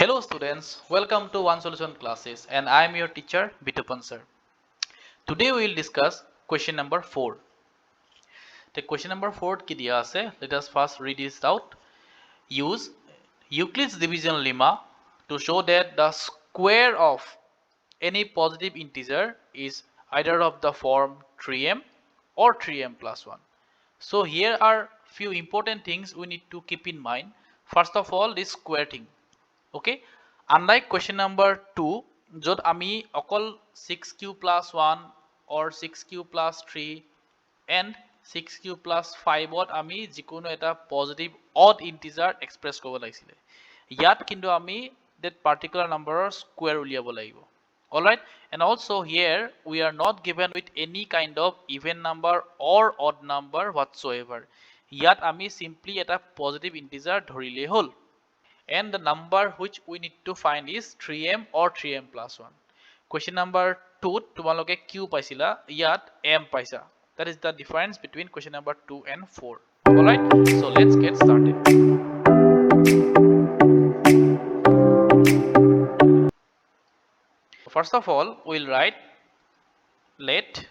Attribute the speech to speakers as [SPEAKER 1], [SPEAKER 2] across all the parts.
[SPEAKER 1] Hello students, welcome to One Solution classes and I am your teacher Bitupan sir. Today we will discuss question number 4. The question number 4 ki diya ase. Let us first read this out. Use Euclid's division lemma to show that the square of any positive integer is either of the form 3m or 3m plus 1. So here are few important things we need to keep in mind. First of all, this square thing. Okay, unlike question number 2 jot ami okol 6q plus 1 or 6q plus 3 and 6q plus 5 ot ami jikono eta positive odd integer express kobo lagisile yat kintu ami that particular number square uliabo lagibo. All right, and also here we are not given with any kind of even number or odd number whatsoever. Yat ami simply eta positive integer dhorile hol. And the number which we need to find is 3m or 3m plus 1. Question number 2 tomaloke q paisila yat m paisa. That is the difference between question number 2 and 4. All right, so let's get started. First of all, we'll write let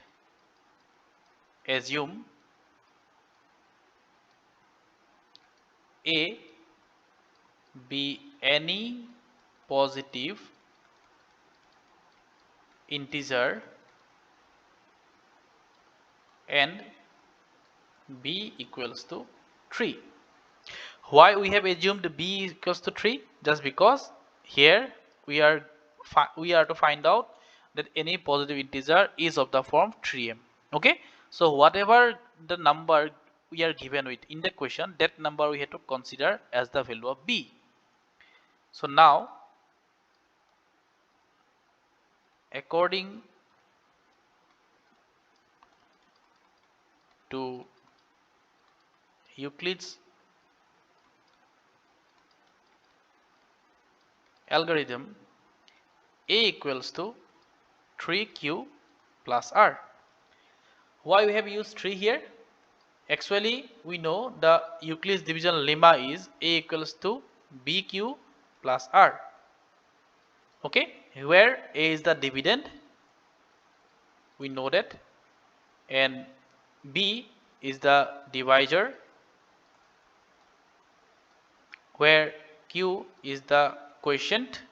[SPEAKER 1] assume a be any positive integer and b equals to 3. Why we have assumed b equals to 3? Just because here we are to find out that any positive integer is of the form 3m. Okay, so whatever the number we are given with in the question, that number we have to consider as the value of b. So now, according to Euclid's algorithm, a equals to 3q plus r. Why we have used 3 here? Actually, we know the Euclid's division lemma is a equals to bq plus r. Okay, where a is the dividend, we know that, and b is the divisor, where q is the quotient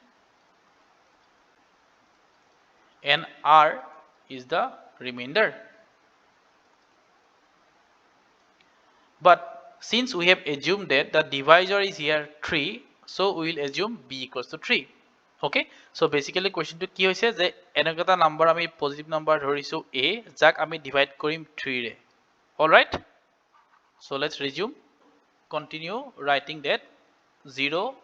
[SPEAKER 1] and r is the remainder. But since we have assumed that the divisor is here 3, so we will assume b equals to 3. Okay, so basically question to ki hoise je enakata number ami positive number dhorisu a jak ami divide korim 3 re. All right, so let's resume. Continue writing that 0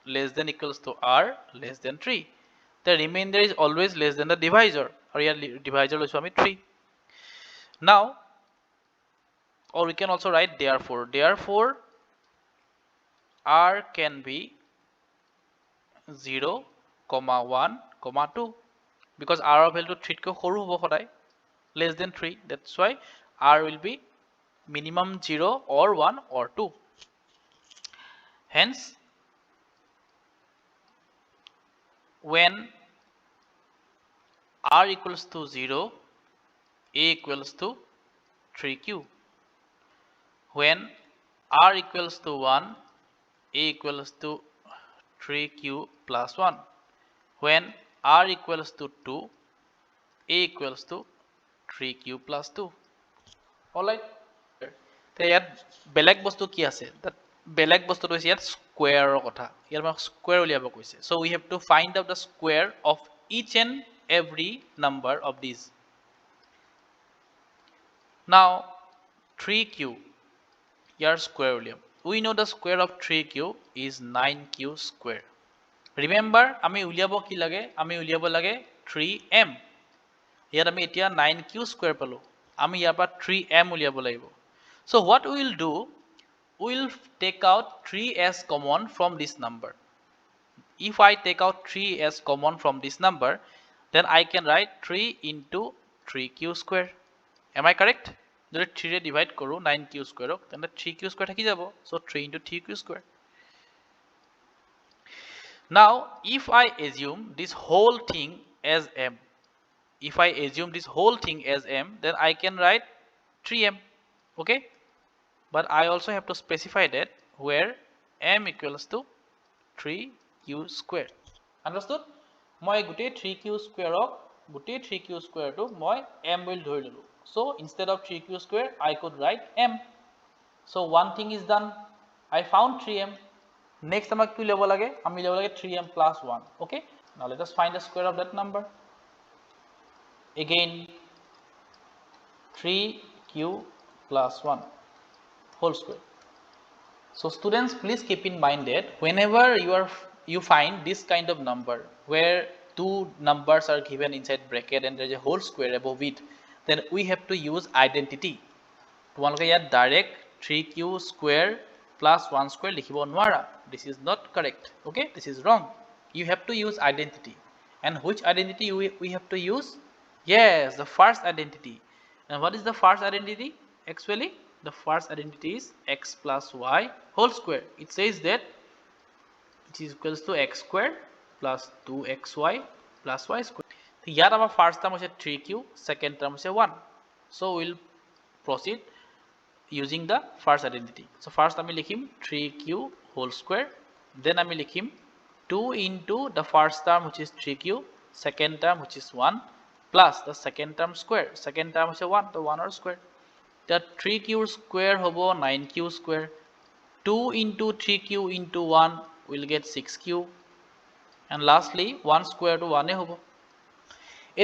[SPEAKER 1] less than equals to r less than 3. The remainder is always less than the divisor, or here divisor loisu ami 3. Now, or we can also write therefore r can be 0, 1, 2, because r value 3 ko horu hobo hodai less than 3. That's why r will be minimum 0 or 1 or 2. Hence, when r equals to 0, a equals to 3q. When r equals to 1, a equals to 3q plus 1. When r equals to 2, a equals to 3q plus 2. Alright. Yet beleg bostu ki ase? That beleg bostu is yet square kotha. Here square uliabo koise. So we have to find out the square of each and every number of these. Now 3q, here square uliabo. We know the square of 3q is 9q square. Remember, ami uliabo ki lage? Ami uliabo lage 3m. Here ami etia 9q square palo. Ami yapa 3m uliabo lagibo. So what we will do, we will take out 3 as common from this number. If I take out 3 as common from this number, then I can write 3 into 3q square. Am I correct? Jodi 3 re divide koru 9q square, then the 3q square thaki jabo. So 3 into 3q square. Now, if I assume this whole thing as m, then I can write 3m. Okay, but I also have to specify that where m equals to 3q square. Understood? মই গোটেই 3q square গোটেই 3q square to মই m will ধৰি ললো. So instead of 3q square I could write m. So one thing is done. I found 3m. Next আমাক কি ল'ব লাগে? আমি ল'ব লাগে 3m plus 1. Okay? Now let us find the square of that number. Again 3q plus 1 whole square. So students, please keep in mind that whenever you find this kind of number where two numbers are given inside bracket and there is a whole square above it, then we have to use identity. তোমালোকে ইয়াত direct 3q square plus 1 square লিখিব নোৱাৰা. This is not correct. Okay, this is wrong. You have to use identity. And which identity we have to use? Yes, the first identity. And what is the first identity? Actually, the first identity is x plus y whole square. It says that it is equals to x square plus 2xy plus y square. So here our first term is 3q, second term is 1. So we'll proceed using the first identity. So first আমি লিখিম 3q whole square, then আমি লিখিম 2 into the first term which is 3q, second term which is 1 plus the second term square. Second term is 1, the 1 or square. The 3q square hobo 9q square. 2 into 3q into 1 will get 6q. And lastly 1 square to 1 hobo.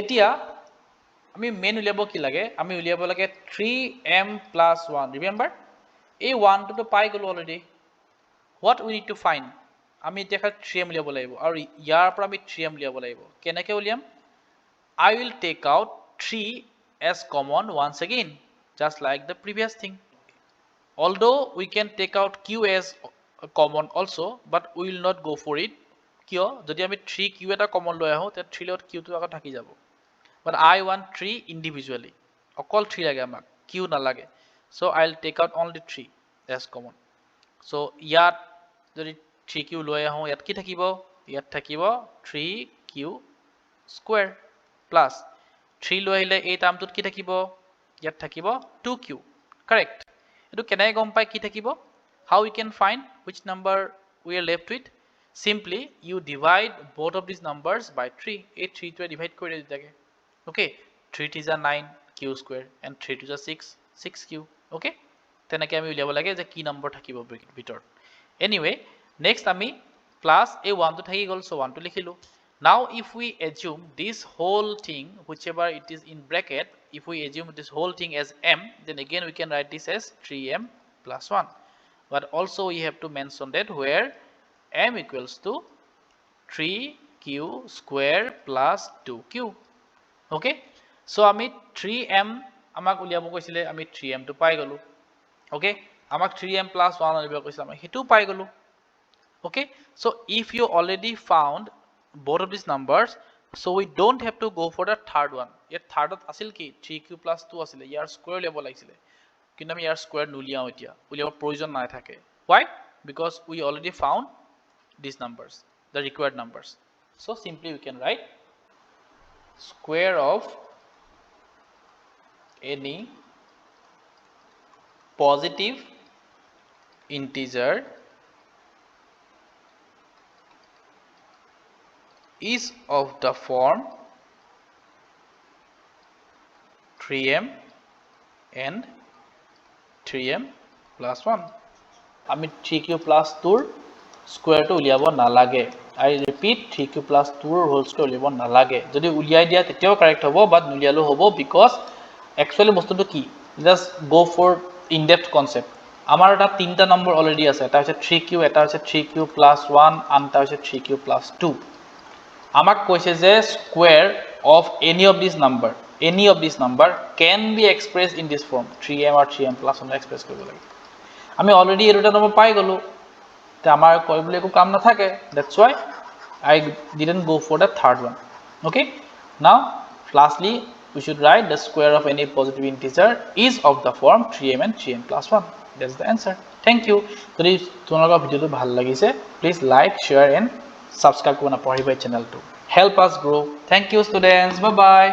[SPEAKER 1] Etia আমি main উলিয়াব কি লাগে? আমি উলিয়াব লাগে 3m plus 1. Remember? এই 1 to পাই গলো already. What we need to find? আমি এতিয়া 3m উলিয়াব লাগিব আৰু ইয়াৰ পৰা আমি 3m উলিয়াব লাগিব. কেনেকৈ উলিয়াম? I will take out 3 as common once again, just like the previous thing. Although we can take out q as common also, but we will not go for it. কিয়? যদি আমি 3q এটা common লৈ আহো তে 3 লগত q টো আকৌ থাকি যাব. But I want 3 individually. All 3 lage amak, q na lage. So I'll take out only 3 as common. So yat jodi 3q loi ahu yat ki thakibo? Yat thakibo 3q square plus 3 loi ahile ei term tut ki thakibo? Yat thakibo 2q. Correct. Etu kenai gom pai ki thakibo? How we can find which number we are left with? Simply you divide both of these numbers by 3. A 3 to divide kore ditage. Okay, 3 is a 9 q square and 3 is a 6 6q. Okay, tenake ami uliabo lage je ki number thakibo bitor. Anyway, next ami plus a 1 to thaki gol, so 1 to likhilu. Now if we assume this whole thing, whichever it is in bracket, if we assume this whole thing as m, then again we can write this as 3m plus 1. But also we have to mention that where m equals to 3q square plus 2q. Okay, so আমি 3m আমাক উলিয়াব কৈছিলে, আমি 3m to পাই গলো. Okay, আমাক 3m plus 1 উলিয়াব কৈছিলে, আমি হেতু পাই গলো. Okay, so if you already found both of these numbers, so we don't have to go for the third one. Yet third আছিল কি 3q plus 2 আছিল, ইয়াৰ স্কয়াৰ উলিয়াব লাগিছিলে, কিন্তু আমি ইয়াৰ স্কয়াৰ নুলিয়াও, এতিয়া উলিয়াব প্ৰয়োজন নাই থাকে. Why? Because we already found these numbers, the required numbers. So simply we can write square of any positive integer is of the form 3m and 3m plus 1. আমি 3q plus 2 square to উলিয়াব নালাগে. I repeat, 3q plus 2 whole square উলিয়াব নালাগে. যদি উলিয়াই দিয়া তেতিয়াও correct হ'ব, বাট নুলিয়ালো হ'ব, because actually বস্তুটো কি? Just go for in-depth concept. আমাৰ এটা তিনটা নম্বৰ অলৰেডি আছে, এটা হৈছে 3q, এটা হৈছে 3q plus 1, আনটা হৈছে 3q plus 2. আমাক কৈছে যে square of any of these number can be expressed in this form, 3m or 3m plus 1 express কৰিব লাগে. আমি অলৰেডি এই দুটা নম্বৰ পাই গলো, তে আমাৰ কৰিবলৈ একো কাম নাথাকে. That's why I didn't go for the third one. Okay, now lastly we should write the square of any positive integer is of the form 3m and 3m plus 1. That's the answer. Thank you. যদি তোমালোকৰ ভিডিওটো ভাল লাগিছে, please like, share and subscribe কৰিব নাপাহৰিব এই চেনেলটো। Help us grow. Thank you students, bye by.